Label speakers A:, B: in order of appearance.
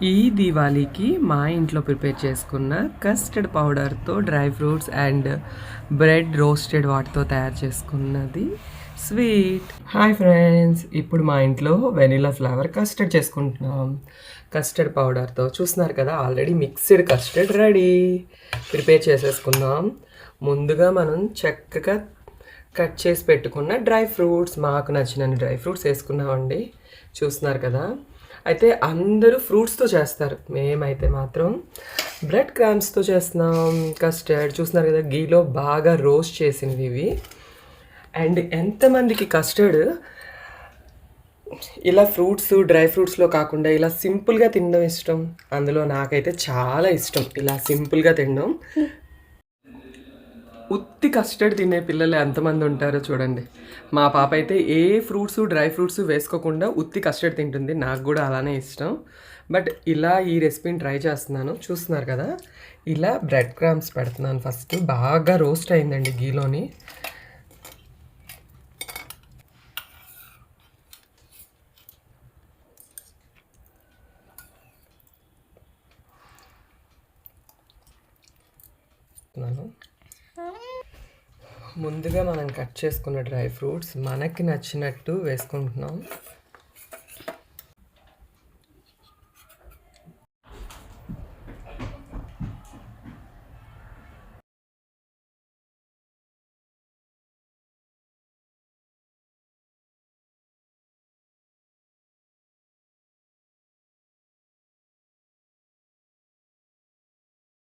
A: ఈ దివాళీకి మా ఇంట్లో ప్రిపేర్ చేసుకున్న కస్టర్డ్ పౌడర్తో dry fruits and bread roasted వాటితో తయారు చేసుకున్నది స్వీట్. హాయ్ ఫ్రెండ్స్, ఇప్పుడు మా ఇంట్లో వెనిలా ఫ్లేవర్ కస్టర్డ్ చేసుకుంటున్నాం. కస్టర్డ్ పౌడర్తో చూస్తున్నారు కదా, already mixed custard ready. Prepare చేసేసుకున్నాం. ముందుగా మనం చక్కగా కట్ చేసి పెట్టుకున్న డ్రై ఫ్రూట్స్, మాకు నచ్చినన్ని డ్రై ఫ్రూట్స్ వేసుకున్నామండి. చూస్తున్నారు కదా, అయితే అందరూ ఫ్రూట్స్తో చేస్తారు, మేమైతే మాత్రం బ్రెడ్ క్రామ్స్తో చేస్తున్నాం కస్టర్డ్. చూస్తున్నారు కదా, గీలో బాగా రోస్ట్ చేసినవి ఇవి. అండ్ ఎంతమందికి కస్టర్డ్ ఇలా ఫ్రూట్స్ డ్రై ఫ్రూట్స్లో కాకుండా ఇలా సింపుల్గా తినడం ఇష్టం? అందులో నాకైతే చాలా ఇష్టం ఇలా సింపుల్గా తినడం. ఉత్తి కస్టర్డ్ తినే పిల్లలు ఎంతమంది ఉంటారో చూడండి. మా పాప అయితే ఏ ఫ్రూట్స్ డ్రై ఫ్రూట్స్ వేసుకోకుండా ఉత్తి కస్టర్డ్ తింటుంది. నాకు కూడా అలానే ఇష్టం. బట్ ఇలా ఈ రెసిపీని ట్రై చేస్తున్నాను. చూస్తున్నారు కదా, ఇలా బ్రెడ్ క్రమ్స్ పెడుతున్నాను. ఫస్ట్ బాగా రోస్ట్ అయిందండి గీలోని. ముందుగా మనం కట్ చేసుకున్న డ్రై ఫ్రూట్స్ మనకి నచ్చినట్టు వేసుకుంటున్నాం.